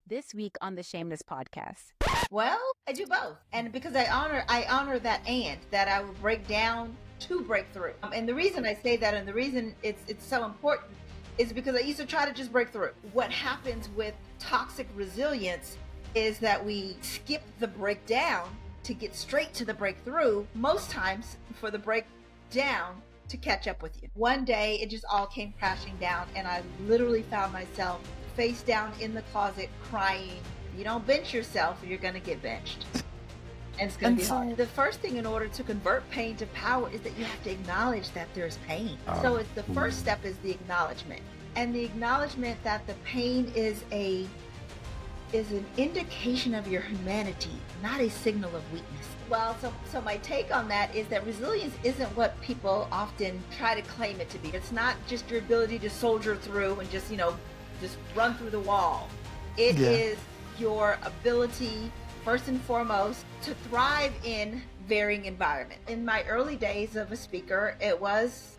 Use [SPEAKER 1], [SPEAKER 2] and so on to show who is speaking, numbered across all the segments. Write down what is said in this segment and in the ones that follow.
[SPEAKER 1] This week on the Shameless Podcast.
[SPEAKER 2] Well, I do both. And because I honor that that I will break down to break through. And the reason I say that and the reason it's so important is because I used to try to just break through. What happens with toxic resilience is that we skip the breakdown to get straight to the breakthrough, most times for the breakdown to catch up with you. One day it just all came crashing down and I literally found myself face down in the closet crying. You don't bench yourself or you're going to get benched. And it's going to be hard. The first thing in order to convert pain to power is that you have to acknowledge that there's pain. So it's the first step is the acknowledgement. And the acknowledgement that the pain is an indication of your humanity, not a signal of weakness. Well, so my take on that is that resilience isn't what people often try to claim it to be. It's not just your ability to soldier through and just run through the wall. It is your ability, first and foremost, to thrive in varying environments. In my early days of a speaker, it was,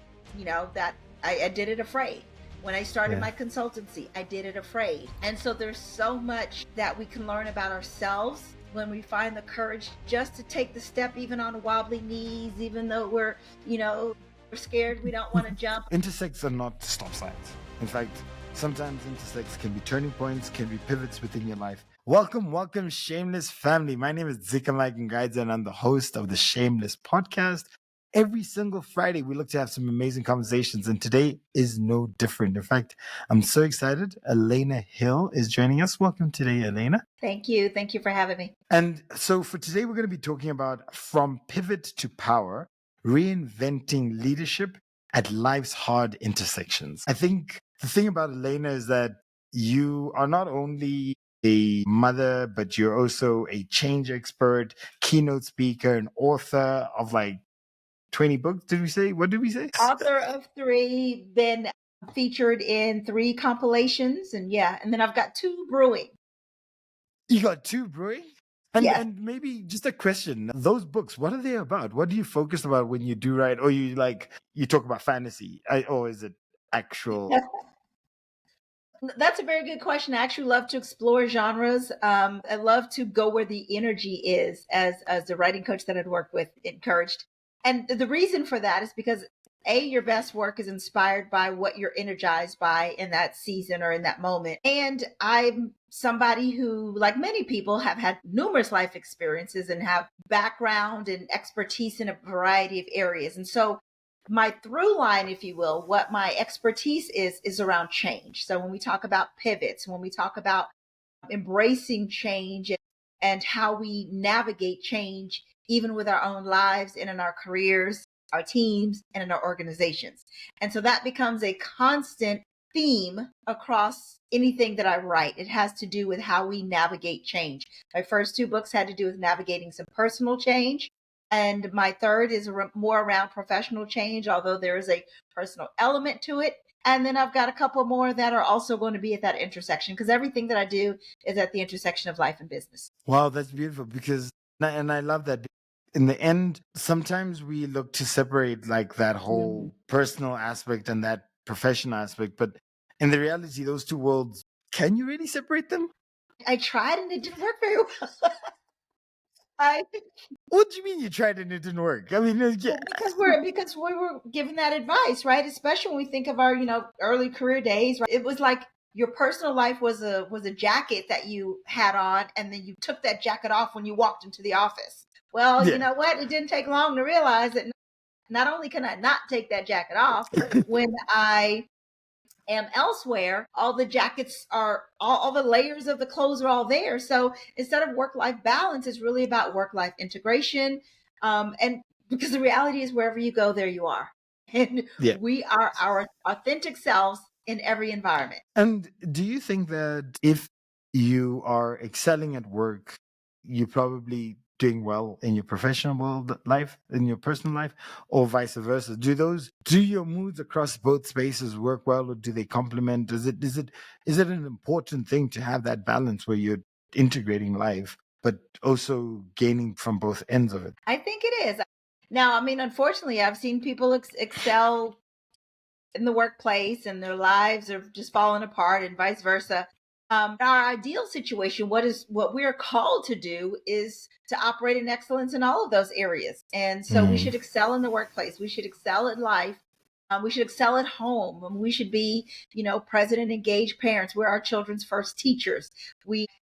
[SPEAKER 2] that I did it afraid. When I started my consultancy, I did it afraid. And so there's so much that we can learn about ourselves when we find the courage just to take the step, even on wobbly knees, even though we're scared, we don't want to jump.
[SPEAKER 3] Intersects are not stop signs. In fact, sometimes intersects can be turning points, can be pivots within your life. Welcome, Shameless family. My name is Dzikamai Gangaidzo, and I'm the host of the Shameless Podcast. Every single Friday, we look to have some amazing conversations, and today is no different. In fact, I'm so excited. Alana Hill is joining us. Welcome today, Alana.
[SPEAKER 2] Thank you. Thank you for having me.
[SPEAKER 3] And so for today, we're going to be talking about From Pivot to Power, Reinventing Leadership at Life's Hard Intersections. I think the thing about Alana is that you are not only a mother, but you're also a change expert, keynote speaker, and author of 20 books, did we say? What did we say?
[SPEAKER 2] Author of 3, been featured in 3 compilations, and then I've got 2 brewing.
[SPEAKER 3] You got 2 brewing? And,
[SPEAKER 2] yes.
[SPEAKER 3] And maybe just a question, those books, what are they about? What do you focus about when you do write? Or you talk about fantasy? Or is it actual?
[SPEAKER 2] That's a very good question. I actually love to explore genres. I love to go where the energy is, as the writing coach that I'd worked with encouraged. And the reason for that is because your best work is inspired by what you're energized by in that season or in that moment. And I'm somebody who, like many people, have had numerous life experiences and have background and expertise in a variety of areas. And so my through line, if you will, what my expertise is around change. So when we talk about pivots, when we talk about embracing change and how we navigate change, even with our own lives and in our careers, our teams, and in our organizations. And so that becomes a constant theme across anything that I write. It has to do with how we navigate change. My first 2 books had to do with navigating some personal change. And my third is more around professional change, although there is a personal element to it. And then I've got a couple more that are also going to be at that intersection, because everything that I do is at the intersection of life and business.
[SPEAKER 3] Wow, that's beautiful, and I love that. In the end, sometimes we look to separate that whole personal aspect and that professional aspect. But in the reality, those 2 worlds, can you really separate them?
[SPEAKER 2] I tried and it didn't work very well.
[SPEAKER 3] What do you mean you tried and it didn't work? I mean,
[SPEAKER 2] because we were given that advice, right? Especially when we think of our, early career days, right? It was like your personal life was a jacket that you had on, and then you took that jacket off when you walked into the office. Well, you know what? It didn't take long to realize that not only can I not take that jacket off, when I am elsewhere, all the jackets are, all the layers of the clothes are all there. So instead of work-life balance, it's really about work-life integration. And because the reality is wherever you go, there you are. And we are our authentic selves in every environment.
[SPEAKER 3] And do you think that if you are excelling at work, you probably doing well in your professional life, in your personal life, or vice versa? Do your moods across both spaces work well, or do they complement? Is it an important thing to have that balance where you're integrating life, but also gaining from both ends of it?
[SPEAKER 2] I think it is. Now, I mean, unfortunately, I've seen people excel in the workplace and their lives are just falling apart and vice versa. Our ideal situation, what we're called to do is to operate in excellence in all of those areas. And so we should excel in the workplace. We should excel at life. We should excel at home. We should be, present and engaged parents. We're our children's first teachers.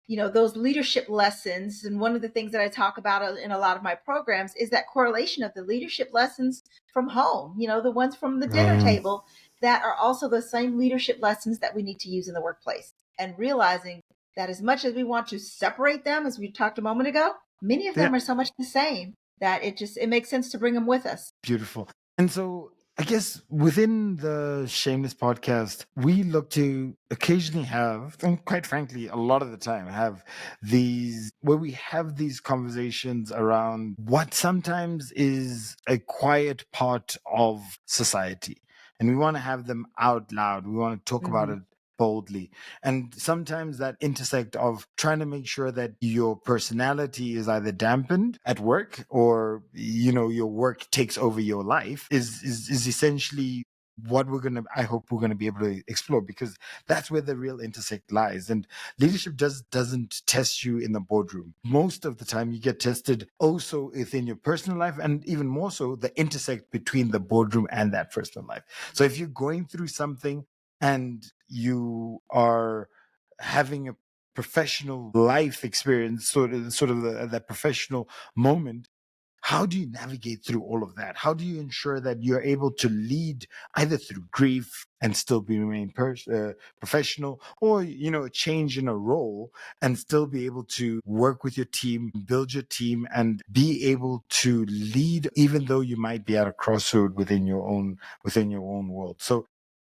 [SPEAKER 2] Those leadership lessons. And one of the things that I talk about in a lot of my programs is that correlation of the leadership lessons from home, the ones from the dinner table that are also the same leadership lessons that we need to use in the workplace. And realizing that as much as we want to separate them, as we talked a moment ago, many of them are so much the same that it makes sense to bring them with us.
[SPEAKER 3] Beautiful. And so I guess within the Shameless podcast, we look to occasionally have, and quite frankly, a lot of the time have where we have these conversations around what sometimes is a quiet part of society. And we want to have them out loud. We want to talk about it boldly. And sometimes that intersect of trying to make sure that your personality is either dampened at work or, your work takes over your life is essentially what I hope we're going to be able to explore, because that's where the real intersect lies. And leadership doesn't test you in the boardroom. Most of the time you get tested also within your personal life, and even more so the intersect between the boardroom and that personal life. So if you're going through something and you are having a professional life experience, sort of that professional moment, how do you navigate through all of that? How do you ensure that you're able to lead either through grief and still remain professional, or a change in a role and still be able to work with your team, build your team, and be able to lead even though you might be at a crossroad within your own world? So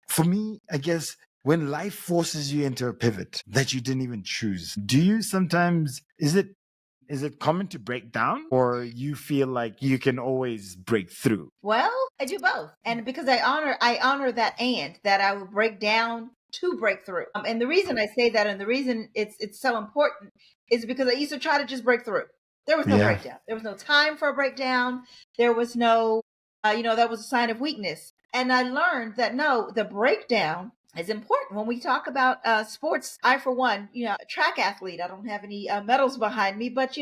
[SPEAKER 3] for me, I guess when life forces you into a pivot that you didn't even choose, do you sometimes, is it common to break down, or you feel like you can always break through?
[SPEAKER 2] Well, I do both. And because I honor that that I will break down to break through. And the reason I say that, and the reason it's so important, is because I used to try to just break through. There was no breakdown. There was no time for a breakdown. There was no, that was a sign of weakness. And I learned that no, the breakdown is important. When we talk about sports, I, for one, a track athlete, I don't have any medals behind me, but,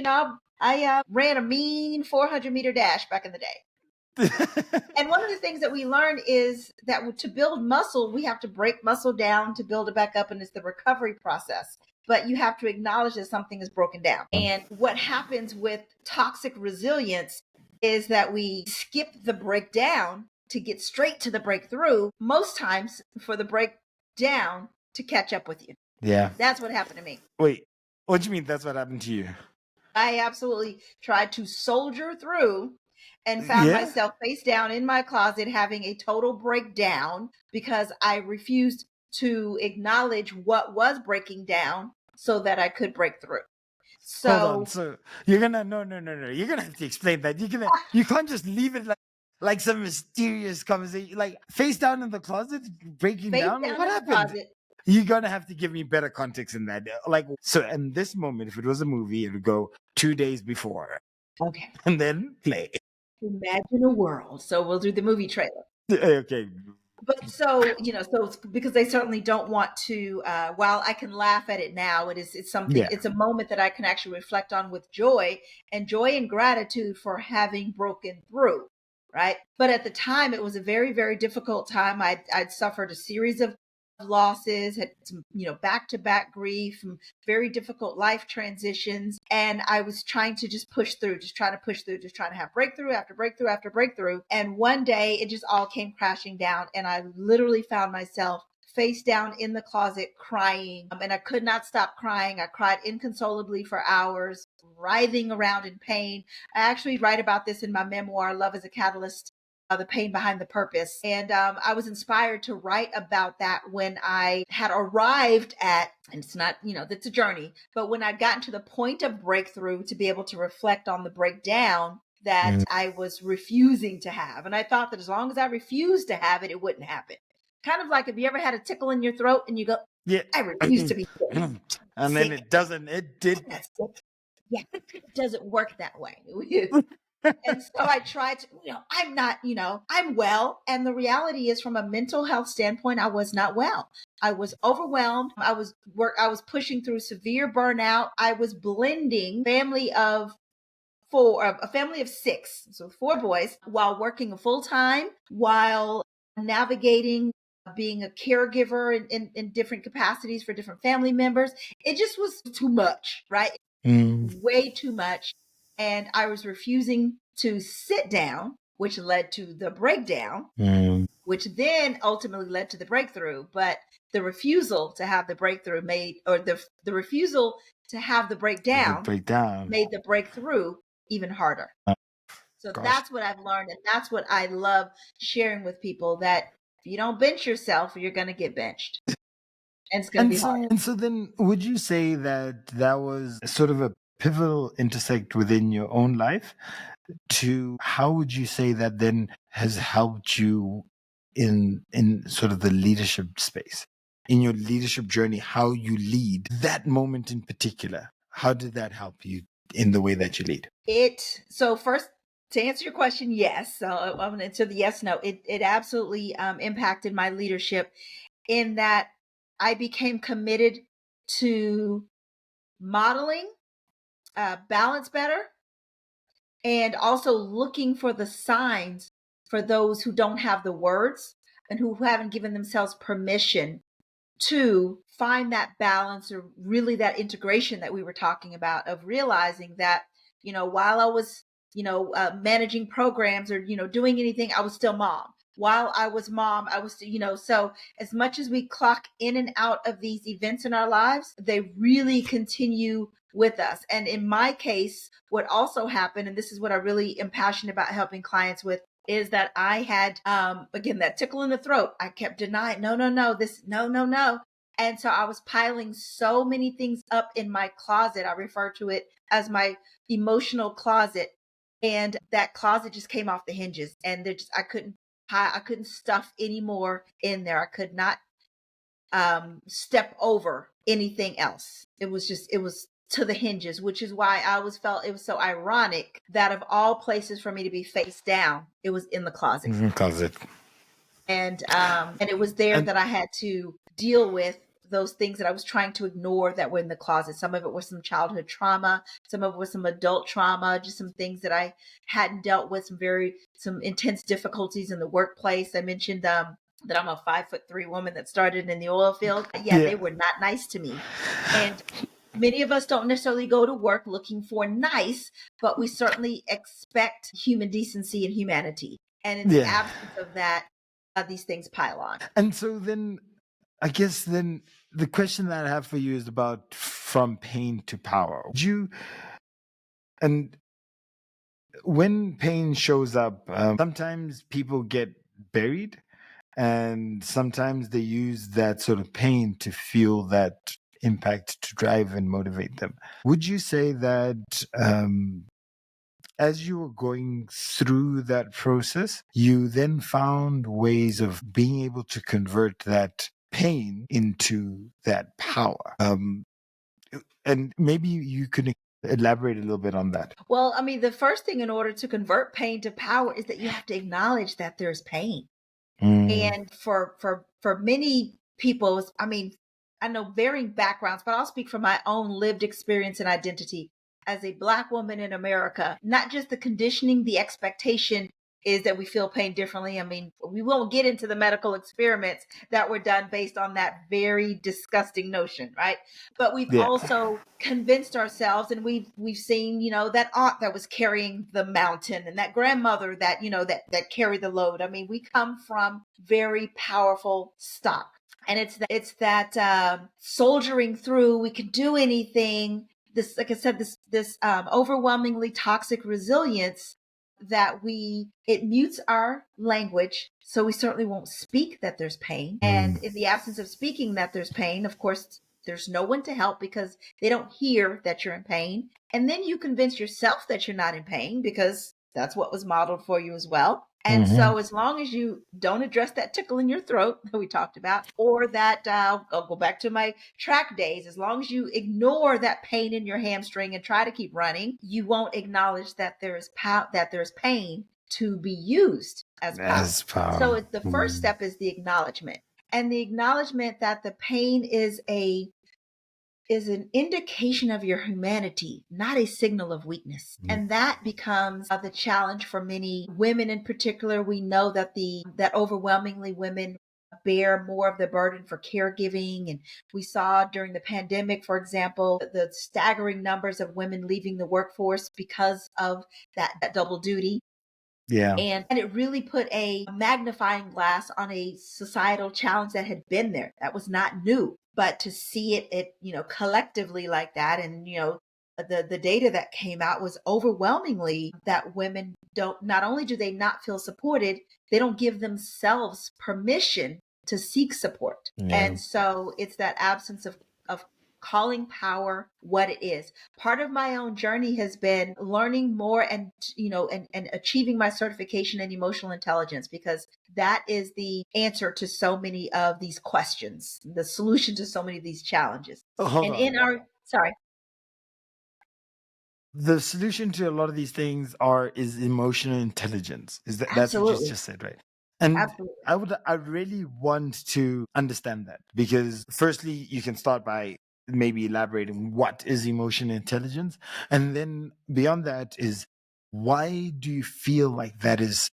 [SPEAKER 2] I ran a mean 400-meter dash back in the day. And one of the things that we learn is that to build muscle, we have to break muscle down to build it back up, and it's the recovery process. But you have to acknowledge that something is broken down. And what happens with toxic resilience is that we skip the breakdown to get straight to the breakthrough, most times for the breakdown to catch up with you.
[SPEAKER 3] Yeah.
[SPEAKER 2] That's what happened to me.
[SPEAKER 3] Wait, what do you mean that's what happened to you?
[SPEAKER 2] I absolutely tried to soldier through and found myself face down in my closet having a total breakdown because I refused to acknowledge what was breaking down so that I could break through. So
[SPEAKER 3] hold on. So you're gonna no. You're gonna have to explain that. You can't just leave it like some mysterious conversation, like face down in the closet, breaking down. What happened? You're gonna have to give me better context in that. Like, so in this moment, if it was a movie, it would go 2 days before.
[SPEAKER 2] Okay.
[SPEAKER 3] And then play.
[SPEAKER 2] Imagine a world. So we'll do the movie trailer.
[SPEAKER 3] Okay.
[SPEAKER 2] But so because they certainly don't want to, while I can laugh at it now, it's something, it's a moment that I can actually reflect on with joy and gratitude for having broken through. Right. But at the time, it was a very, very difficult time. I'd suffered a series of losses, had some, back-to-back grief, and very difficult life transitions. And I was trying to just push through, just trying to have breakthrough after breakthrough after breakthrough. And one day it just all came crashing down. And I literally found myself face down in the closet crying. And I could not stop crying. I cried inconsolably for hours, writhing around in pain. I actually write about this in my memoir, Love is a Catalyst, the pain behind the purpose. And I was inspired to write about that when I had arrived at, and it's not, it's a journey, but when I'd gotten to the point of breakthrough to be able to reflect on the breakdown that I was refusing to have. And I thought that as long as I refused to have it, it wouldn't happen. Kind of like, have you ever had a tickle in your throat and you go, I refuse to be sick.
[SPEAKER 3] And then it doesn't, it did.
[SPEAKER 2] Yeah, it doesn't work that way. And so I tried to, I'm not, I'm well. And the reality is, from a mental health standpoint, I was not well. I was overwhelmed. I was pushing through severe burnout. I was blending a family of 6, so 4 boys, while working full time, while navigating being a caregiver in different capacities for different family members. It just was too much, right? Way too much. And I was refusing to sit down, which led to the breakdown, which then ultimately led to the breakthrough. But the refusal to have the breakthrough the refusal to have the breakdown made the breakthrough even harder. So that's what I've learned. And that's what I love sharing with people, that if you don't bench yourself, you're going to get benched. And it's going to be hard.
[SPEAKER 3] And so then would you say that was sort of a pivotal intersect within your own life? How would you say that then has helped you in sort of the leadership space, in your leadership journey, how you lead, that moment in particular? How did that help you in the way that you lead?
[SPEAKER 2] So first, to answer your question, yes. So I'm going to answer the yes, no. It absolutely impacted my leadership, in that I became committed to modeling balance better, and also looking for the signs for those who don't have the words and who haven't given themselves permission to find that balance, or really that integration that we were talking about, of realizing that, while I was, managing programs or, doing anything, I was still mom. While I was mom, I was, so as much as we clock in and out of these events in our lives, they really continue with us. And in my case, what also happened, and this is what I really am passionate about helping clients with, is that I had, again, that tickle in the throat. I kept denying, no. And so I was piling so many things up in my closet. I refer to it as my emotional closet. And that closet just came off the hinges, and I couldn't stuff any more in there. I could not step over anything else. It was to the hinges, which is why I always felt it was so ironic that of all places for me to be face down, it was in the closet. And it was there that I had to deal with those things that I was trying to ignore that were in the closet. Some of it was some childhood trauma, some of it was some adult trauma, just some things that I hadn't dealt with, some intense difficulties in the workplace. I mentioned that I'm a 5'3" woman that started in the oil field. Yeah, they were not nice to me. And many of us don't necessarily go to work looking for nice, but we certainly expect human decency and humanity. And in the absence of that, these things pile on.
[SPEAKER 3] And so then, I guess then the question that I have for you is about from pain to power. And when pain shows up, sometimes people get buried, and sometimes they use that sort of pain to feel that impact to drive and motivate them. Would you say that as you were going through that process, you then found ways of being able to convert that pain into that power? And maybe you could elaborate a little bit on that.
[SPEAKER 2] Well, I mean, the first thing in order to convert pain to power is that you have to acknowledge that there's pain. And for many people, I mean, I know varying backgrounds, but I'll speak from my own lived experience and identity as a Black woman in America. Not just the conditioning, the expectation is that we feel pain differently. I mean, we won't get into the medical experiments that were done based on that very disgusting notion, right? But we've also convinced ourselves, and we've seen, that aunt that was carrying the mountain, and that grandmother that, that carried the load. I mean, we come from very powerful stock. And it's that soldiering through, we can do anything. This, like I said, this overwhelmingly toxic resilience that it mutes our language. So we certainly won't speak that there's pain. And in the absence of speaking that there's pain, of course, there's no one to help because they don't hear that you're in pain. And then you convince yourself that you're not in pain because That's what was modeled for you as well. And so as long as you don't address that tickle in your throat that we talked about, or that, I'll go back to my track days, as long as you ignore that pain in your hamstring and try to keep running, you won't acknowledge that there's pain to be used as power.
[SPEAKER 3] As power.
[SPEAKER 2] So the first step is the acknowledgement. And the acknowledgement that the pain is an indication of your humanity, not a signal of weakness. And that becomes the challenge for many women in particular. We know that that overwhelmingly women bear more of the burden for caregiving. And we saw during the pandemic, for example, the staggering numbers of women leaving the workforce because of that double duty.
[SPEAKER 3] Yeah.
[SPEAKER 2] And it really put a magnifying glass on a societal challenge that had been there. That was not new, but to see it, collectively like that. And, the data that came out was overwhelmingly that women not only do they not feel supported, they don't give themselves permission to seek support.
[SPEAKER 3] Yeah.
[SPEAKER 2] And so it's that absence of calling power what it is. Part of my own journey has been learning more and achieving my certification in emotional intelligence, because that is the answer to so many of these questions, the solution to so many of these challenges.
[SPEAKER 3] The solution to a lot of these things is emotional intelligence. That's what you just said, right? And
[SPEAKER 2] Absolutely.
[SPEAKER 3] I really want to understand that, because firstly, you can start by maybe elaborating what is emotional intelligence. And then beyond that is, why do you feel like that is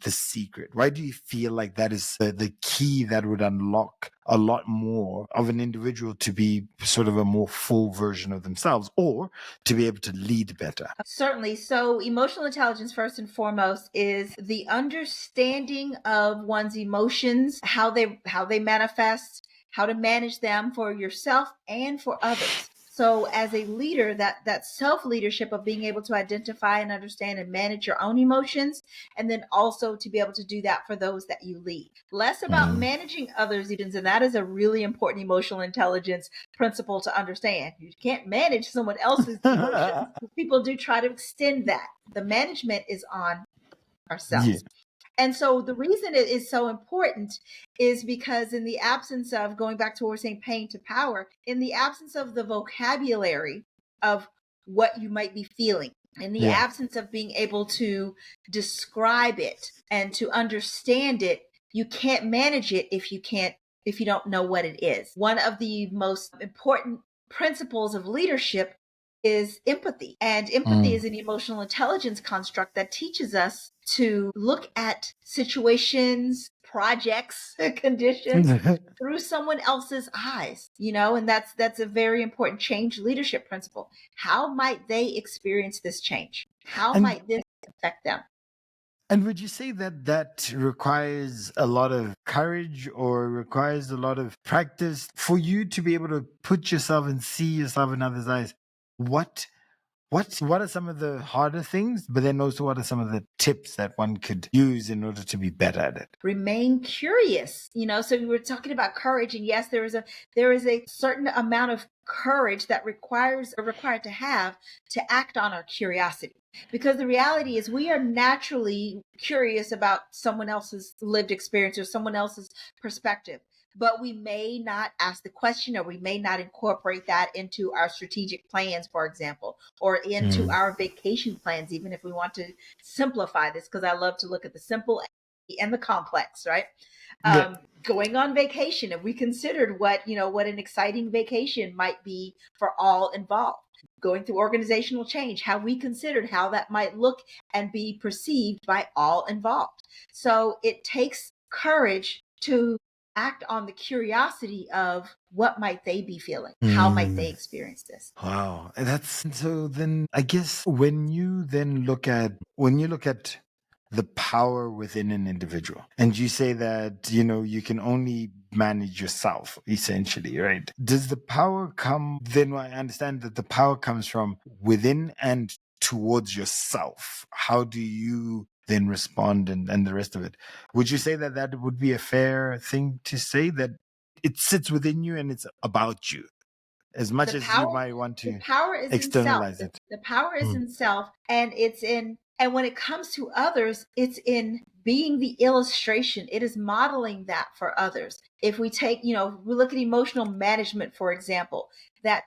[SPEAKER 3] the secret? Why do you feel like that is the key that would unlock a lot more of an individual to be sort of a more full version of themselves, or to be able to lead better?
[SPEAKER 2] Certainly. So emotional intelligence, first and foremost, is the understanding of one's emotions, how they manifest, how to manage them for yourself and for others. So as a leader, that self-leadership of being able to identify and understand and manage your own emotions, and then also to be able to do that for those that you lead. Less about managing others' emotions, and that is a really important emotional intelligence principle to understand. You can't manage someone else's emotions. People do try to extend that. The management is on ourselves. Yeah. And so the reason it is so important is because in the absence of, going back to what we're saying, pain to power, in the absence of the vocabulary of what you might be feeling, in the absence of being able to describe it and to understand it, you can't manage it if you don't know what it is. One of the most important principles of leadership is empathy. And empathy is an emotional intelligence construct that teaches us to look at situations, projects, conditions through someone else's eyes, and that's a very important change leadership principle. How might they experience this change? How might this affect them?
[SPEAKER 3] And would you say that requires a lot of courage, or requires a lot of practice for you to be able to put yourself and see yourself in others' eyes? What are some of the harder things, but then also what are some of the tips that one could use in order to be better at it?
[SPEAKER 2] Remain curious. So we were talking about courage, and yes, there is a certain amount of courage that required to have to act on our curiosity. Because the reality is, we are naturally curious about someone else's lived experience or someone else's perspective, but we may not ask the question, or we may not incorporate that into our strategic plans, for example, or into our vacation plans, even if we want to simplify this, because I love to look at the simple and the complex, right? Going on vacation, if we considered what an exciting vacation might be for all involved. Going through organizational change, how we considered how that might look and be perceived by all involved. So it takes courage to act on the curiosity of what might they be feeling? How might they experience this?
[SPEAKER 3] Wow. So then I guess when you look at the power within an individual, and you say that, you can only manage yourself, essentially, right? Does the power come, then I understand that the power comes from within and towards yourself. How do you then respond, and the rest of it? Would you say that would be a fair thing to say, that it sits within you and it's about you, as much as you might want to externalize it?
[SPEAKER 2] The power is in self, and it's in And when it comes to others, it's in being the illustration. It is modeling that for others. If we take, we look at emotional management, for example, that,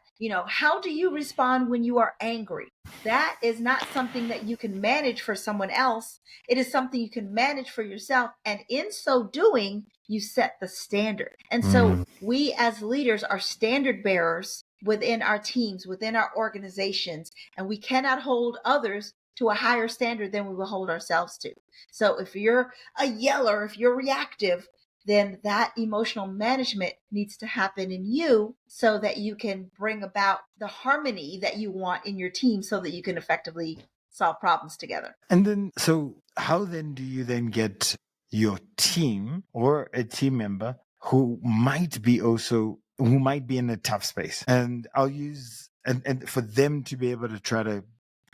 [SPEAKER 2] how do you respond when you are angry? That is not something that you can manage for someone else. It is something you can manage for yourself. And in so doing, you set the standard. And so we as leaders are standard bearers within our teams, within our organizations, and we cannot hold others to a higher standard than we will hold ourselves to. So if you're a yeller, if you're reactive, then that emotional management needs to happen in you so that you can bring about the harmony that you want in your team so that you can effectively solve problems together.
[SPEAKER 3] And then, so how then do you then get your team or a team member who might be in a tough space? And I'll use, and for them to be able to try to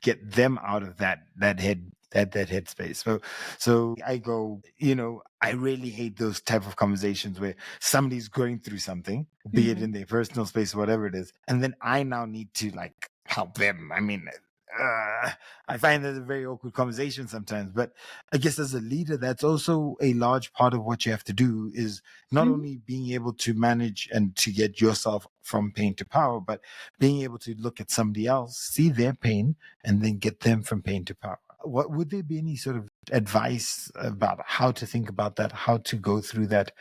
[SPEAKER 3] get them out of that headspace. So I go, I really hate those type of conversations where somebody's going through something, be it in their personal space, whatever it is, and then I now need to help them. I mean, I find that a very awkward conversation sometimes, but I guess as a leader, that's also a large part of what you have to do, is not only being able to manage and to get yourself from pain to power, but being able to look at somebody else, see their pain, and then get them from pain to power. What would there be any sort of advice about how to think about that, how to go through that?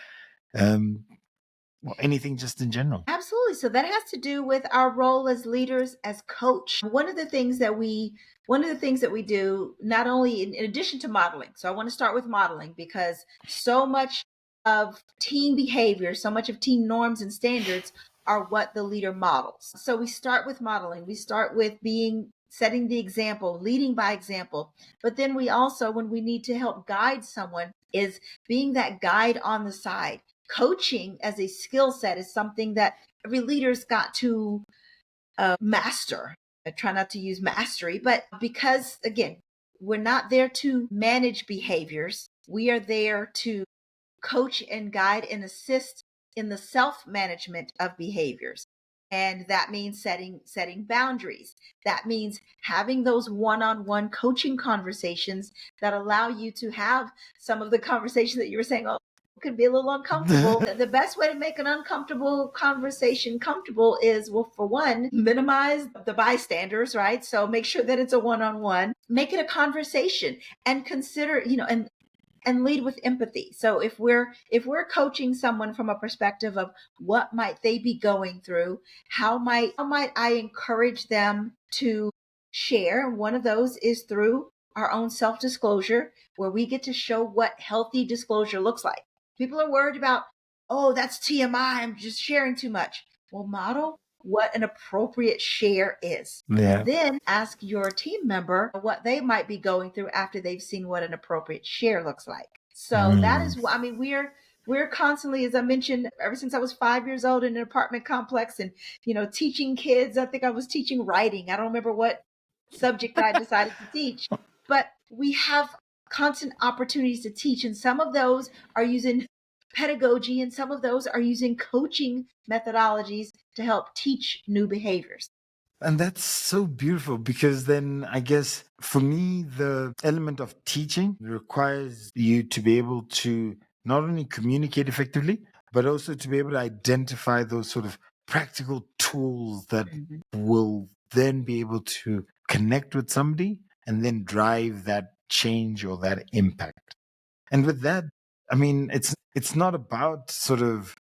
[SPEAKER 3] Anything just in general?
[SPEAKER 2] Absolutely. So that has to do with our role as leaders, as coach. One of the things that we do, not only in addition to modeling. So I want to start with modeling, because so much of team behavior, so much of team norms and standards are what the leader models. So we start with modeling. We start with setting the example, leading by example. But then we also, when we need to help guide someone, is being that guide on the side. Coaching as a skill set is something that every leader's got to master. I try not to use mastery, but because, again, we're not there to manage behaviors. We are there to coach and guide and assist in the self-management of behaviors. And that means setting boundaries. That means having those one-on-one coaching conversations that allow you to have some of the conversations that you were saying, could be a little uncomfortable. The best way to make an uncomfortable conversation comfortable is, well, for one, minimize the bystanders, right? So make sure that it's a one-on-one, make it a conversation, and consider, and lead with empathy. So if we're coaching someone from a perspective of what might they be going through, how might I encourage them to share? And one of those is through our own self-disclosure, where we get to show what healthy disclosure looks like. People are worried about, that's TMI, I'm just sharing too much. Well, model what an appropriate share is.
[SPEAKER 3] Yeah.
[SPEAKER 2] And then ask your team member what they might be going through after they've seen what an appropriate share looks like. So that is, we're constantly, as I mentioned, ever since I was 5 years old in an apartment complex and, teaching kids. I think I was teaching writing. I don't remember what subject I decided to teach, but we have constant opportunities to teach. And some of those are using pedagogy, and some of those are using coaching methodologies to help teach new behaviors.
[SPEAKER 3] And that's so beautiful, because then I guess for me, the element of teaching requires you to be able to not only communicate effectively, but also to be able to identify those sort of practical tools that will then be able to connect with somebody and then drive that change or that impact. And with that, I mean, it's not about sort of,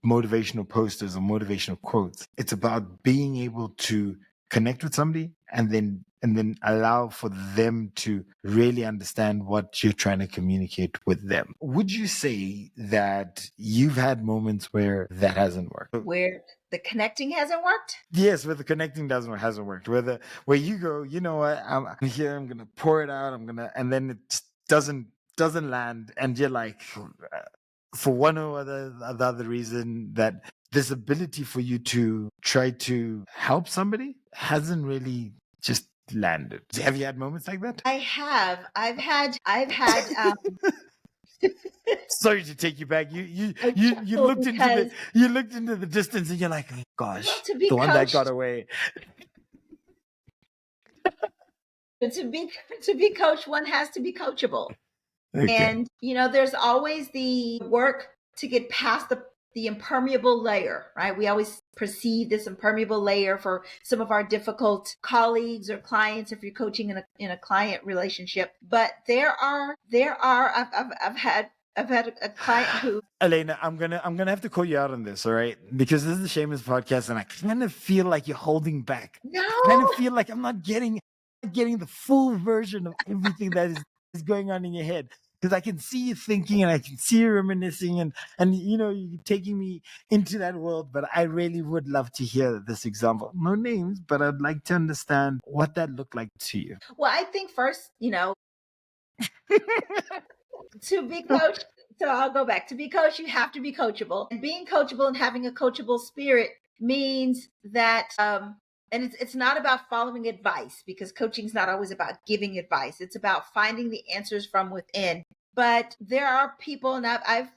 [SPEAKER 3] motivational posters or motivational quotes. It's about being able to connect with somebody and then allow for them to really understand what you're trying to communicate with them. Would you say that you've had moments where that hasn't worked?
[SPEAKER 2] Where the connecting hasn't worked?
[SPEAKER 3] Yes, where the connecting hasn't worked. Where you go, you know what, I'm here, I'm gonna pour it out, and then it doesn't land, and you're like, for one or the other reason, that this ability for you to try to help somebody hasn't really just landed. Have you had moments like that?
[SPEAKER 2] I have. I've had
[SPEAKER 3] Sorry to take you back. You looked into the distance and you're like, oh, gosh,
[SPEAKER 2] to be
[SPEAKER 3] the one that
[SPEAKER 2] coached.
[SPEAKER 3] got away.
[SPEAKER 2] to be coached, one has to be coachable.
[SPEAKER 3] Okay.
[SPEAKER 2] And, there's always the work to get past the impermeable layer, right? We always perceive this impermeable layer for some of our difficult colleagues or clients if you're coaching in a client relationship. But I've had a client who,
[SPEAKER 3] Elena, I'm gonna have to call you out on this, all right? Because this is the Shameless Podcast, and I kind of feel like you're holding back. I kind of
[SPEAKER 2] no,
[SPEAKER 3] feel like I'm not getting the full version of everything that is going on in your head. Because I can see you thinking, and I can see you reminiscing, and you're taking me into that world. But I really would love to hear this example. No names, but I'd like to understand what that looked like to you.
[SPEAKER 2] well, I think first, to be coached. So I'll go back. To be coached, you have to be coachable. And being coachable and having a coachable spirit means that, and it's not about following advice, because coaching is not always about giving advice. It's about finding the answers from within. But there are people, and I've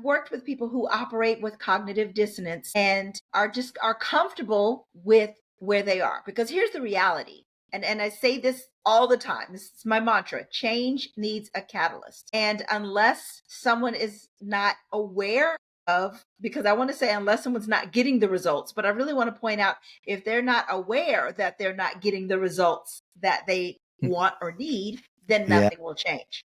[SPEAKER 2] worked with people who operate with cognitive dissonance and are comfortable with where they are. Because here's the reality. And I say this all the time. This is my mantra. Change needs a catalyst. And unless someone is not aware of, because I want to say unless someone's not getting the results, but I really want to point out, if they're not aware that they're not getting the results that they want or need, then nothing will change.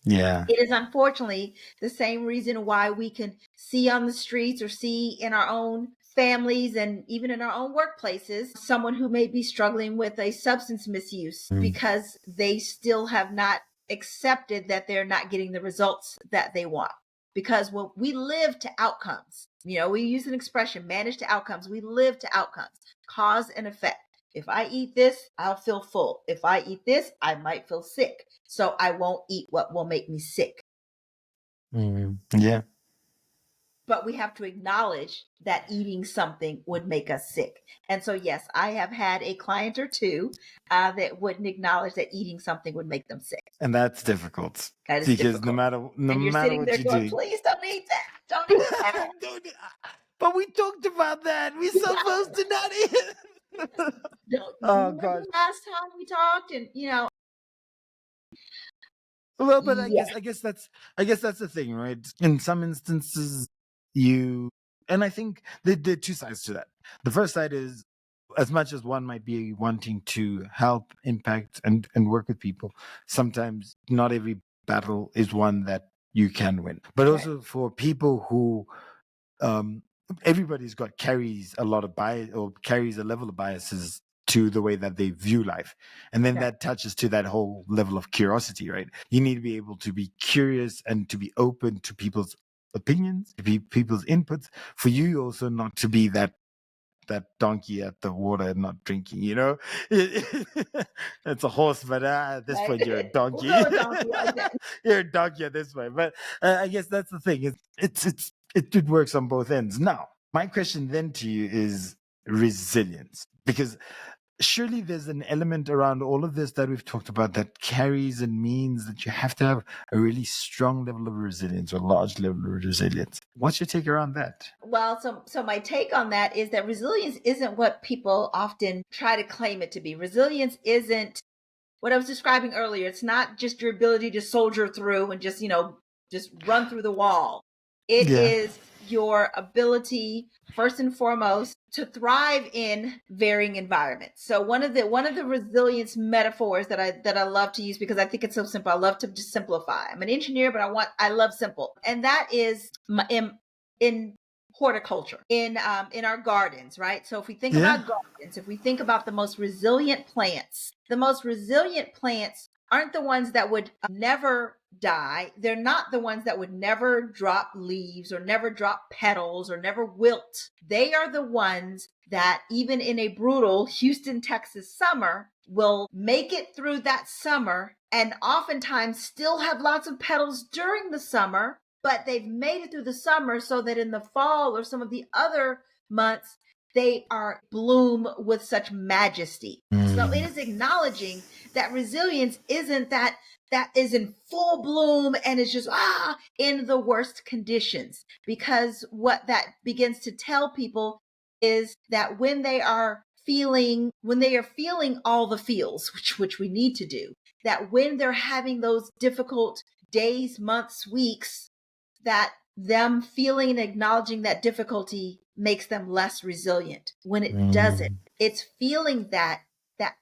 [SPEAKER 3] Yeah.
[SPEAKER 2] It is unfortunately the same reason why we can see on the streets or see in our own families and even in our own workplaces someone who may be struggling with a substance misuse because they still have not accepted that they're not getting the results that they want. Because when we live to outcomes, we use an expression, manage to outcomes. We live to outcomes, cause and effect. If I eat this, I'll feel full. If I eat this, I might feel sick. So I won't eat what will make me sick.
[SPEAKER 3] Yeah.
[SPEAKER 2] But we have to acknowledge that eating something would make us sick. And so, yes, I have had a client or two that wouldn't acknowledge that eating something would make them sick.
[SPEAKER 3] And that's difficult.
[SPEAKER 2] That is
[SPEAKER 3] because
[SPEAKER 2] difficult.
[SPEAKER 3] no matter
[SPEAKER 2] and you're
[SPEAKER 3] matter
[SPEAKER 2] sitting
[SPEAKER 3] what
[SPEAKER 2] there
[SPEAKER 3] you
[SPEAKER 2] going,
[SPEAKER 3] do.
[SPEAKER 2] please don't eat that. Don't eat that.
[SPEAKER 3] But we talked about that. We're supposed to not eat.
[SPEAKER 2] Don't.
[SPEAKER 3] Oh God.
[SPEAKER 2] Last time we talked, and
[SPEAKER 3] Well, but
[SPEAKER 2] yeah.
[SPEAKER 3] I guess that's the thing, right? In some instances, and I think there are two sides to that. The first side is, as much as one might be wanting to help, impact, and work with people, sometimes not every battle is one that you can win. But also for people who, everybody's carries a lot of bias, or carries a level of biases to the way that they view life. And then that touches to that whole level of curiosity, right? You need to be able to be curious and to be open to people's opinions, to be people's inputs, for you also not to be that donkey at the water and not drinking, It's a horse, but at this point you're a donkey.
[SPEAKER 2] We'll go with donkey like that.
[SPEAKER 3] You're a donkey at this point. But I guess that's the thing. It works on both ends. Now, my question then to you is resilience, because surely there's an element around all of this that we've talked about that carries and means that you have to have a really strong level of resilience, or large level of resilience. What's your take around that?
[SPEAKER 2] Well, so my take on that is that resilience isn't what people often try to claim it to be. Resilience isn't what I was describing earlier. It's not just your ability to soldier through and just run through the wall. It is your ability, first and foremost, to thrive in varying environments. So one of the resilience metaphors that I love to use, because I think it's so simple. I love to just simplify. I'm an engineer, but I love simple, and that is in horticulture, in our gardens, right? So if we think about gardens, if we think about the most resilient plants aren't the ones that would never die. They're not the ones that would never drop leaves or never drop petals or never wilt. They are the ones that, even in a brutal Houston, Texas summer, will make it through that summer and oftentimes still have lots of petals during the summer, but they've made it through the summer so that in the fall or some of the other months, they are bloom with such majesty. So it is acknowledging that resilience isn't that is in full bloom and is just in the worst conditions, because what that begins to tell people is that when they are when they are feeling all the feels, which we need to do, that when they're having those difficult days, months, weeks, that them feeling and acknowledging that difficulty makes them less resilient. When it doesn't, it's feeling that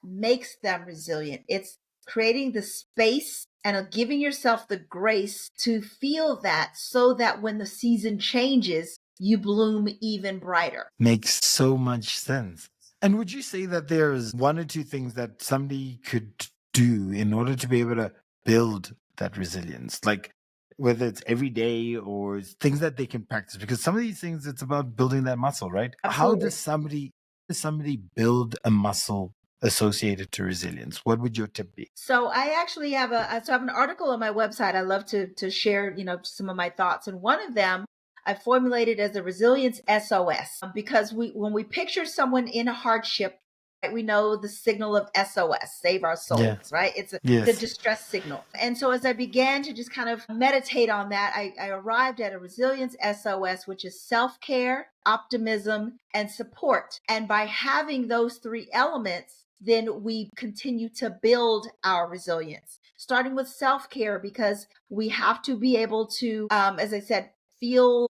[SPEAKER 2] makes them resilient. It's creating the space and giving yourself the grace to feel that, so that when the season changes, you bloom even brighter.
[SPEAKER 3] Makes so much sense. And would you say that there's one or two things that somebody could do in order to be able to build that resilience? Like whether it's every day or things that they can practice, because some of these things, it's about building that muscle, right? How
[SPEAKER 2] Absolutely.
[SPEAKER 3] does somebody build a muscle associated to resilience? What would your tip be?
[SPEAKER 2] So I actually have I have an article on my website. I love to share, some of my thoughts. And one of them I formulated as a resilience SOS, because when we picture someone in a hardship, right, we know the signal of SOS, save our souls, right? It's the distress signal. And so as I began to just kind of meditate on that, I arrived at a resilience SOS, which is self-care, optimism, and support. And by having those three elements, then we continue to build our resilience, starting with self-care, because we have to be able to, as I said, feel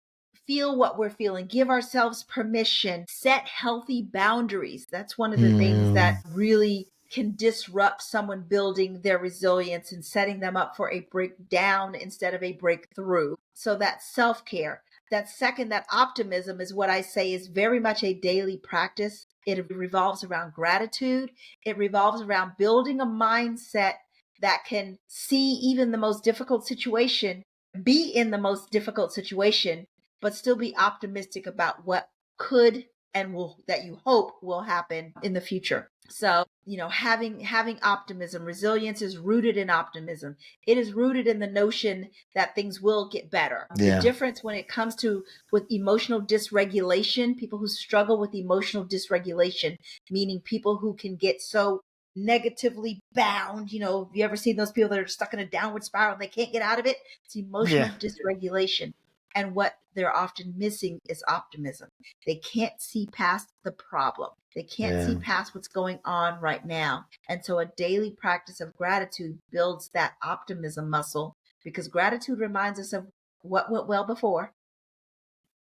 [SPEAKER 2] what we're feeling, give ourselves permission, set healthy boundaries. That's one of the things that really can disrupt someone building their resilience and setting them up for a breakdown instead of a breakthrough. So that's self-care. That second, that optimism, is what I say is very much a daily practice. It revolves around gratitude. It revolves around building a mindset that can see even the most difficult situation, be in the most difficult situation, but still be optimistic about what could and that you hope will happen in the future. So, having optimism, resilience is rooted in optimism. It is rooted in the notion that things will get better. The difference when it comes to with emotional dysregulation, people who struggle with emotional dysregulation, meaning people who can get so negatively bound, have you ever seen those people that are stuck in a downward spiral and they can't get out of it? It's emotional dysregulation. And what they're often missing is optimism. They can't see past the problem. They can't see past what's going on right now. And so a daily practice of gratitude builds that optimism muscle, because gratitude reminds us of what went well before.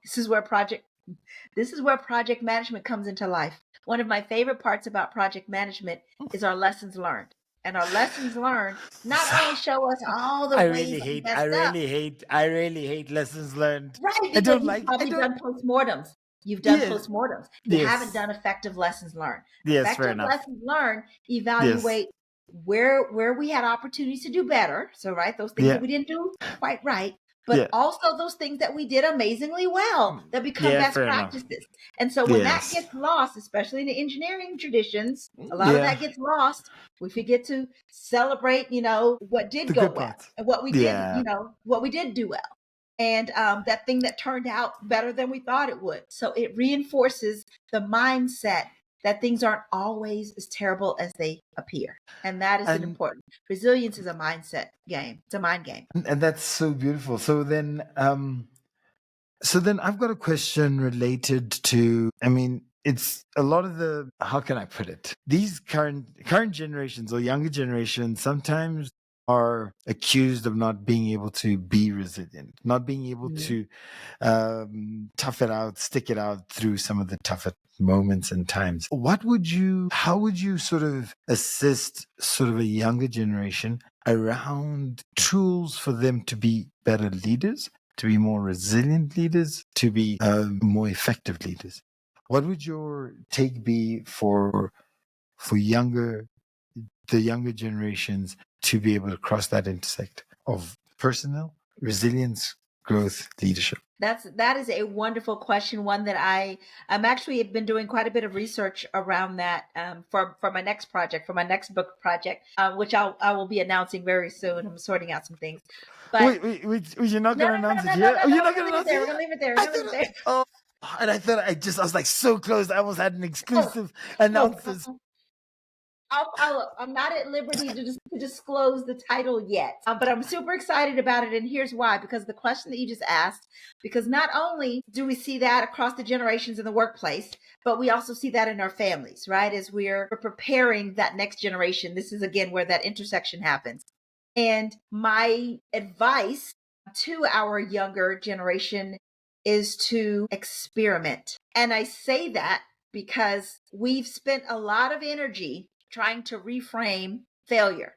[SPEAKER 2] This is where project management comes into life. One of my favorite parts about project management is our lessons learned. And our lessons learned not only show us all the ways we messed up.
[SPEAKER 3] I really hate lessons learned.
[SPEAKER 2] Right, because you've probably done postmortems. You've done postmortems. You haven't done effective lessons learned.
[SPEAKER 3] Yes, fair
[SPEAKER 2] Effective
[SPEAKER 3] enough.
[SPEAKER 2] lessons learned evaluate where we had opportunities to do better. So, right, those things that we didn't do quite right, but also those things that we did amazingly well that become best practices. And so when that gets lost, especially in the engineering traditions, a lot of that gets lost. We forget to celebrate, what did go well and what we did, what we did do well. And that thing that turned out better than we thought it would. So it reinforces the mindset that things aren't always as terrible as they appear. And that is important. Resilience is a mindset game. It's a mind game.
[SPEAKER 3] And that's so beautiful. So then I've got a question related to, it's a lot of how can I put it? These current generations or younger generations sometimes are accused of not being able to be resilient, not being able to tough it out, stick it out through some of the tougher moments and times. How would you sort of assist sort of a younger generation around tools for them to be better leaders, to be more resilient leaders, to be more effective leaders? What would your take be for the younger generations to be able to cross that intersect of personal resilience, growth, leadership?
[SPEAKER 2] That is a wonderful question. One that I'm actually have been doing quite a bit of research around that for my next project, for my next book project, which I will be announcing very soon. I'm sorting out some things. But
[SPEAKER 3] wait, you're not going to announce it here?
[SPEAKER 2] You're not going to announce it? We're going to leave it there. We're going to leave it there.
[SPEAKER 3] Oh, and I thought I was like so close. I almost had an exclusive announcement.
[SPEAKER 2] I'm not at liberty to disclose the title yet, but I'm super excited about it. And here's why, because the question that you just asked, because not only do we see that across the generations in the workplace, but we also see that in our families, right? As we're preparing that next generation. This is again where that intersection happens. And my advice to our younger generation is to experiment. And I say that because we've spent a lot of energy trying to reframe failure.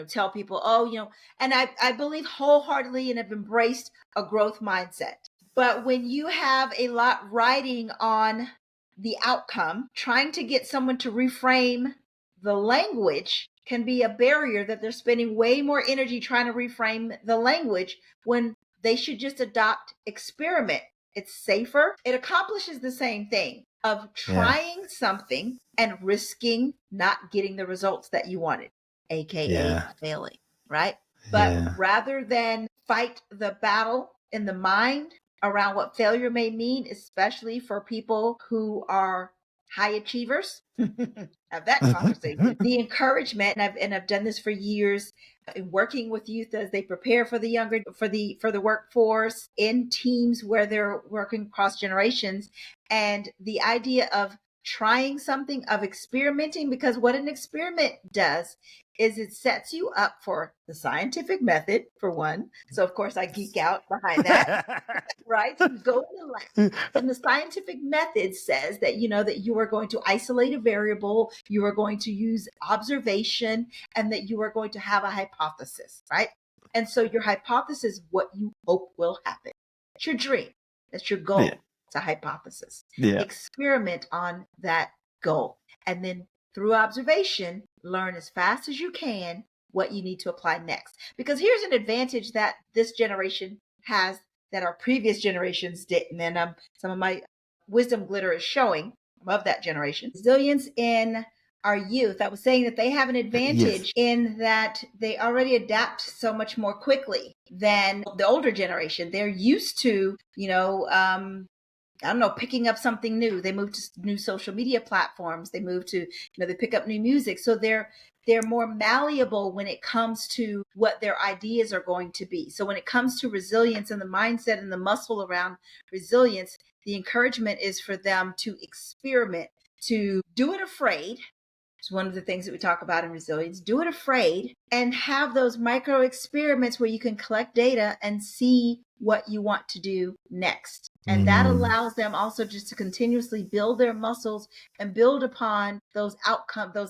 [SPEAKER 2] Tell people, oh, and I believe wholeheartedly and have embraced a growth mindset. But when you have a lot riding on the outcome, trying to get someone to reframe the language can be a barrier, that they're spending way more energy trying to reframe the language when they should just adopt experiment. It's safer. It accomplishes the same thing of trying something and risking not getting the results that you wanted, aka failing, right? But rather than fight the battle in the mind around what failure may mean, especially for people who are high achievers, have that conversation. The encouragement, and I've done this for years in working with youth as they prepare for the workforce in teams where they're working across generations, and the idea of trying something, of experimenting, because what an experiment does is it sets you up for the scientific method, for one. So of course I geek out behind that, right? So you go to the lab, and the scientific method says that, that you are going to isolate a variable, you are going to use observation, and that you are going to have a hypothesis, right? And so your hypothesis, what you hope will happen. It's your dream. That's your goal. Yeah. It's a hypothesis. Yeah. Experiment on that goal. And then through observation, learn as fast as you can what you need to apply next. Because here's an advantage that this generation has that our previous generations didn't. And some of my wisdom glitter is showing. I'm of that generation. Resilience in our youth. I was saying that they have an advantage in that they already adapt so much more quickly than the older generation. They're used to, picking up something new. They move to new social media platforms. They move to, they pick up new music. So they're more malleable when it comes to what their ideas are going to be. So when it comes to resilience and the mindset and the muscle around resilience, the encouragement is for them to experiment, to do it afraid. It's one of the things that we talk about in resilience. Do it afraid and have those micro experiments where you can collect data and see what you want to do next. And that allows them also just to continuously build their muscles and build upon those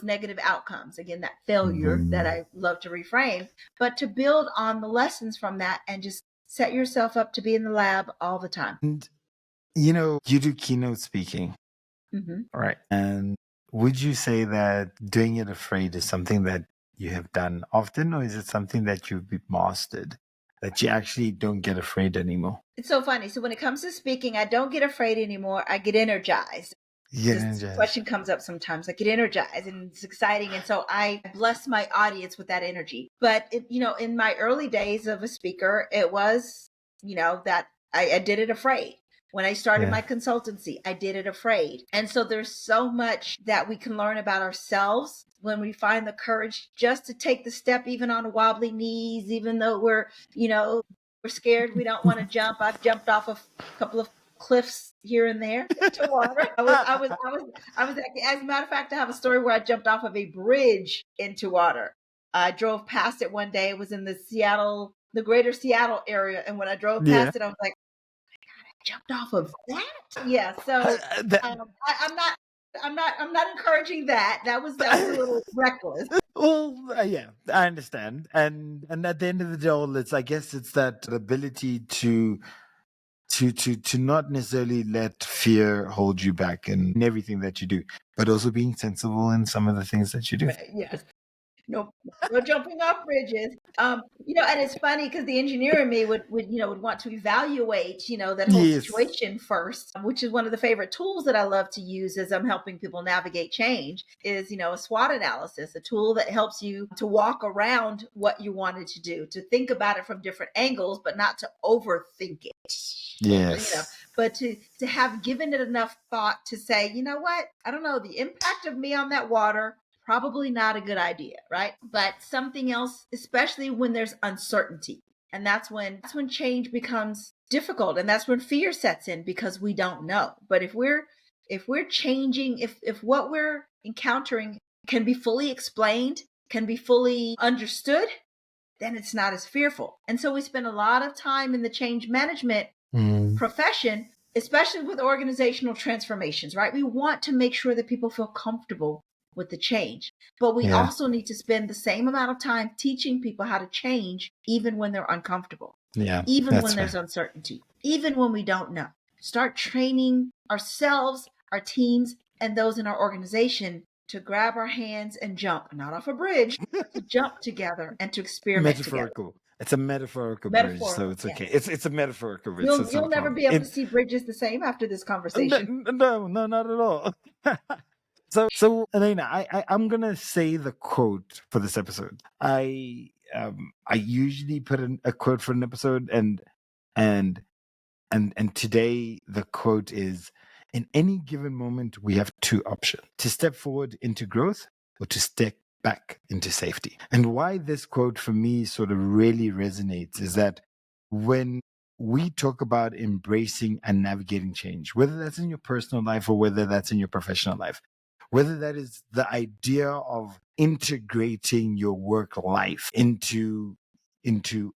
[SPEAKER 2] negative outcomes. Again, that failure that I love to reframe, but to build on the lessons from that and just set yourself up to be in the lab all the time.
[SPEAKER 3] And, you do keynote speaking, right? And would you say that doing it afraid is something that you have done often, or is it something that you've mastered, that you actually don't get afraid anymore?
[SPEAKER 2] It's so funny. So when it comes to speaking, I don't get afraid anymore. I get energized. This question comes up sometimes. I get energized and it's exciting. And so I bless my audience with that energy. But, in my early days of a speaker, it was, that I did it afraid. When I started my consultancy, I did it afraid. And so there's so much that we can learn about ourselves when we find the courage just to take the step, even on wobbly knees, even though we're scared, we don't want to jump. I've jumped off a couple of cliffs here and there to water. I was as a matter of fact, I have a story where I jumped off of a bridge into water. I drove past it one day. It was in the greater Seattle area. And when I drove past it, I was like, jumped off of that. Yeah. So I'm not encouraging that. That was a little reckless.
[SPEAKER 3] Well, yeah, I understand. And at the end of the day, I guess it's that ability to not necessarily let fear hold you back in everything that you do, but also being sensible in some of the things that you do.
[SPEAKER 2] Yes. No jumping off bridges. And it's funny because the engineer in me would want to evaluate, that whole situation first, which is one of the favorite tools that I love to use as I'm helping people navigate change is, a SWOT analysis, a tool that helps you to walk around what you wanted to do, to think about it from different angles, but not to overthink it.
[SPEAKER 3] Yes.
[SPEAKER 2] But to have given it enough thought to say, you know what, I don't know, the impact of me on that water probably not a good idea, right? But something else, especially when there's uncertainty. And that's when change becomes difficult, and that's when fear sets in because we don't know. But if we're changing, if what we're encountering can be fully explained, can be fully understood, then it's not as fearful. And so we spend a lot of time in the change management profession, especially with organizational transformations, right? We want to make sure that people feel comfortable with the change, but we also need to spend the same amount of time teaching people how to change, even when they're uncomfortable, even when there's uncertainty, even when we don't know. Start training ourselves, our teams, and those in our organization to grab our hands and jump, not off a bridge, but to jump together and to experiment
[SPEAKER 3] Metaphorical.
[SPEAKER 2] together.
[SPEAKER 3] It's a metaphorical bridge, so it's okay.
[SPEAKER 2] Yes.
[SPEAKER 3] It's a metaphorical bridge.
[SPEAKER 2] You'll never be able to see bridges the same after this conversation.
[SPEAKER 3] No, not at all. So Elena, I'm gonna say the quote for this episode. I usually put in a quote for an episode, and today the quote is: in any given moment, we have two options: to step forward into growth or to step back into safety. And why this quote for me sort of really resonates is that when we talk about embracing and navigating change, whether that's in your personal life or whether that's in your professional life, whether that is the idea of integrating your work life into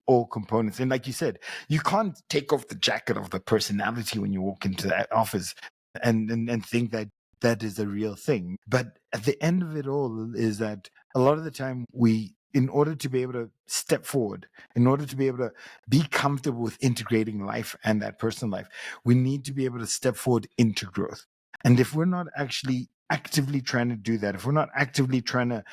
[SPEAKER 3] all components. And like you said, you can't take off the jacket of the personality when you walk into that office and think that that is a real thing. But at the end of it all is that a lot of the time in order to be able to step forward, in order to be able to be comfortable with integrating life and that personal life, we need to be able to step forward into growth. And if we're not actually actively trying to do that, if we're not actively trying to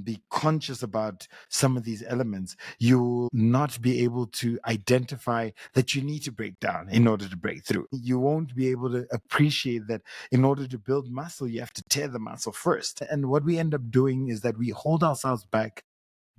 [SPEAKER 3] be conscious about some of these elements, you will not be able to identify that you need to break down in order to break through. You won't be able to appreciate that in order to build muscle, you have to tear the muscle first. And what we end up doing is that we hold ourselves back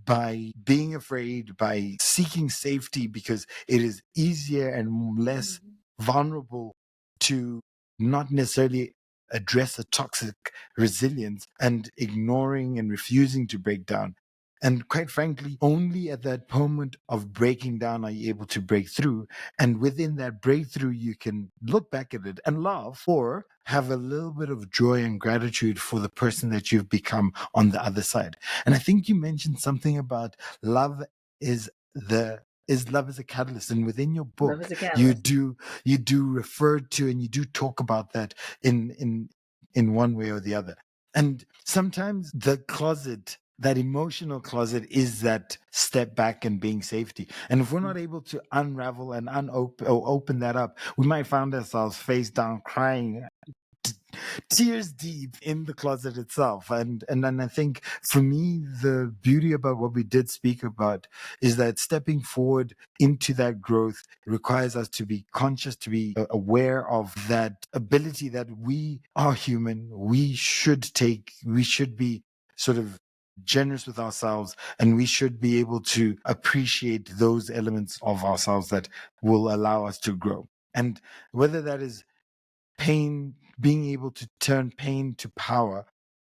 [SPEAKER 3] by being afraid, by seeking safety, because it is easier and less vulnerable to not necessarily address a toxic resilience, and ignoring and refusing to break down. And quite frankly, only at that moment of breaking down are you able to break through. And within that breakthrough, you can look back at it and laugh, or have a little bit of joy and gratitude for the person that you've become on the other side. And I think you mentioned something about love is love as a catalyst. And within your book, you do refer to and you do talk about that in one way or the other. And sometimes the closet, that emotional closet, is that step back and being safety. And if we're not able to unravel and open that up, we might find ourselves face down crying tears deep in the closet itself. And then I think for me, the beauty about what we did speak about is that stepping forward into that growth requires us to be conscious, to be aware of that ability that we are human. We should be sort of generous with ourselves, and we should be able to appreciate those elements of ourselves that will allow us to grow. And whether that is pain, being able to turn pain to power,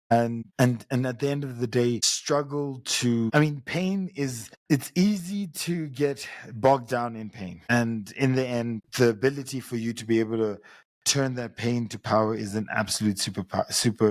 [SPEAKER 3] and at the end of the day, pain it's easy to get bogged down in pain. And in the end, the ability for you to be able to turn that pain to power is an absolute superpower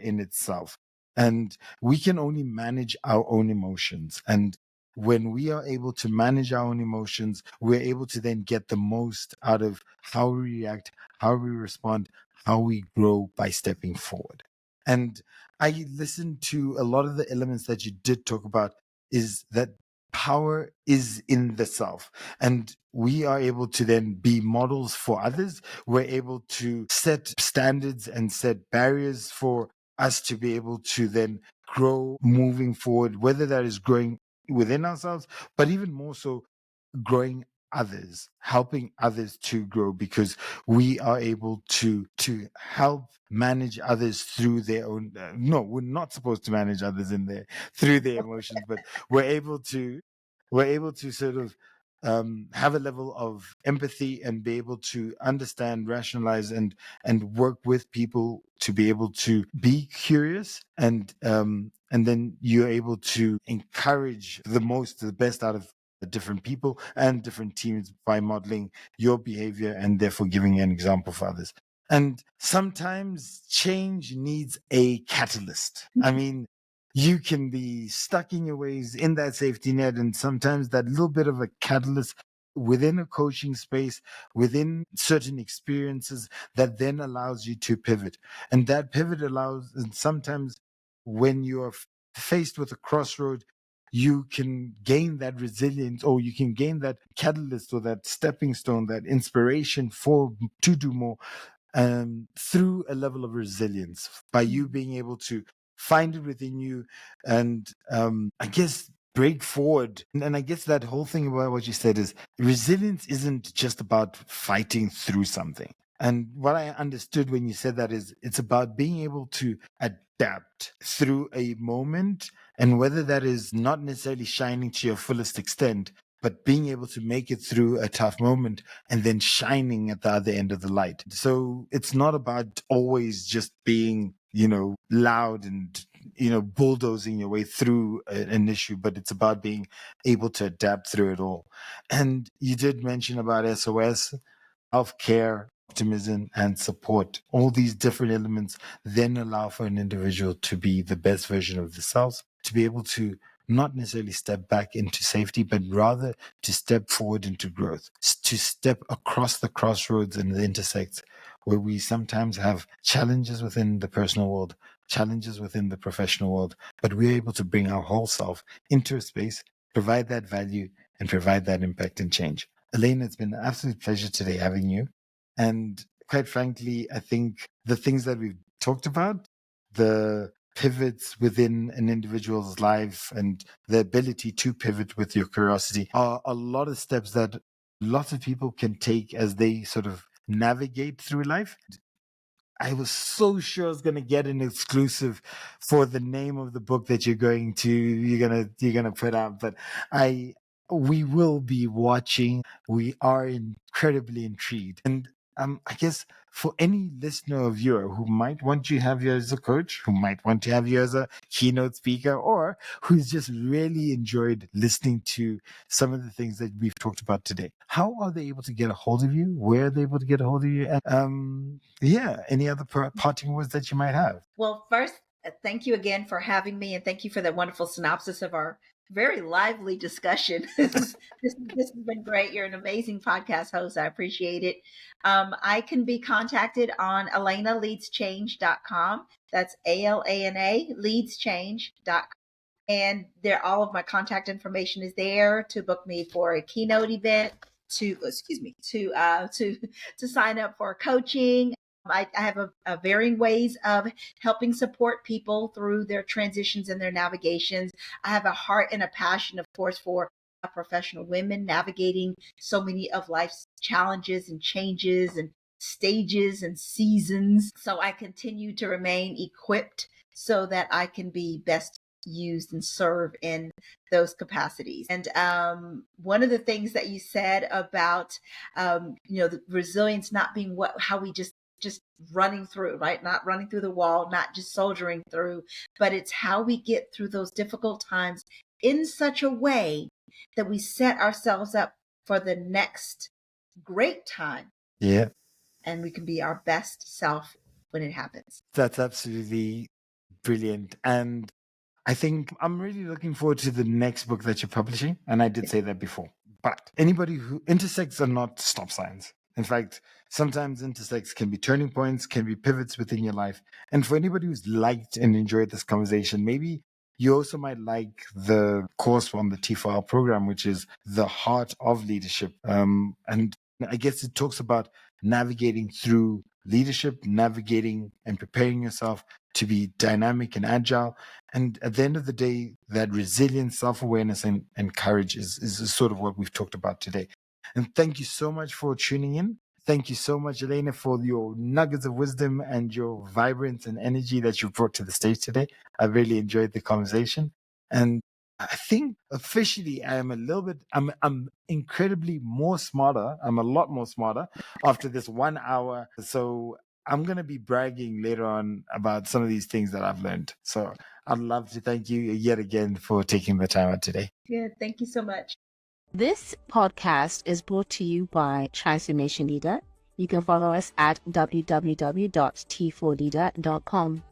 [SPEAKER 3] in itself. And we can only manage our own emotions. And when we are able to manage our own emotions, we're able to then get the most out of how we react, how we respond, how we grow by stepping forward. And I listened to a lot of the elements that you did talk about, is that power is in the self. And we are able to then be models for others. We're able to set standards and set barriers for us to be able to then grow moving forward, whether that is growing within ourselves, but even more so growing others, helping others to grow, because we are able to help manage others through their own no, we're not supposed to manage others through their emotions, but we're able to sort of have a level of empathy and be able to understand, rationalize, and work with people to be able to be curious, and then you're able to encourage the best out of different people and different teams by modeling your behavior and therefore giving an example for others. And sometimes change needs a catalyst. I mean, you can be stuck in your ways in that safety net, and sometimes that little bit of a catalyst within a coaching space, within certain experiences, that then allows you to pivot. And that pivot allows, and sometimes when you're faced with a crossroad, you can gain that resilience, or you can gain that catalyst or that stepping stone, that inspiration to do more, through a level of resilience, by you being able to find it within you, and I guess break forward. And I guess that whole thing about what you said is resilience isn't just about fighting through something. And what I understood when you said that is it's about being able to adapt through a moment, and whether that is not necessarily shining to your fullest extent, but being able to make it through a tough moment and then shining at the other end of the light. So it's not about always just being, loud and, bulldozing your way through an issue, but it's about being able to adapt through it all. And you did mention about SOS, self-care, optimism, and support. All these different elements then allow for an individual to be the best version of themselves, to be able to not necessarily step back into safety, but rather to step forward into growth, to step across the crossroads and the intersects where we sometimes have challenges within the personal world, challenges within the professional world, but we're able to bring our whole self into a space, provide that value, and provide that impact and change. Elena, it's been an absolute pleasure today having you. And quite frankly, I think the things that we've talked about, the pivots within an individual's life and the ability to pivot with your curiosity, are a lot of steps that lots of people can take as they sort of navigate through life. I was so sure I was going to get an exclusive for the name of the book that you're gonna put out, but we will be watching. We are incredibly intrigued, and I guess for any listener or viewer who might want to have you as a coach, who might want to have you as a keynote speaker, or who's just really enjoyed listening to some of the things that we've talked about today, how are they able to get a hold of you? Where are they able to get a hold of you? And any other parting words that you might have?
[SPEAKER 2] Well, first, thank you again for having me, and thank you for that wonderful synopsis of our very lively discussion. This has been great. You're an amazing podcast host. I appreciate it. I can be contacted on alanaleadschange.com. That's ALANA leadschange.com. And there, all of my contact information is there to book me for a keynote event, to sign up for coaching. I have a varying ways of helping support people through their transitions and their navigations. I have a heart and a passion, of course, for professional women navigating so many of life's challenges and changes and stages and seasons. So I continue to remain equipped so that I can be best used and serve in those capacities. And one of the things that you said about the resilience not being how we just running through, right? Not running through the wall, not just soldiering through, but it's how we get through those difficult times in such a way that we set ourselves up for the next great time.
[SPEAKER 3] Yeah.
[SPEAKER 2] And we can be our best self when it happens.
[SPEAKER 3] That's absolutely brilliant. And I think I'm really looking forward to the next book that you're publishing. And I did say that before. But anybody who intersects are not stop signs. In fact, sometimes intersects can be turning points, can be pivots within your life. And for anybody who's liked and enjoyed this conversation, maybe you also might like the course on the T4L program, which is The Heart of Leadership. And I guess it talks about navigating through leadership, navigating and preparing yourself to be dynamic and agile. And at the end of the day, that resilience, self-awareness, and courage is sort of what we've talked about today. And thank you so much for tuning in. Thank you so much, Elena, for your nuggets of wisdom and your vibrance and energy that you brought to the stage today. I really enjoyed the conversation. And I think officially I am a little bit, I'm incredibly more smarter. I'm a lot more smarter after this 1 hour. So I'm going to be bragging later on about some of these things that I've learned. So I'd love to thank you yet again for taking the time out today.
[SPEAKER 2] Yeah, thank you so much.
[SPEAKER 1] This podcast is brought to you by Transformation Leader. You can follow us at www.t4leader.com.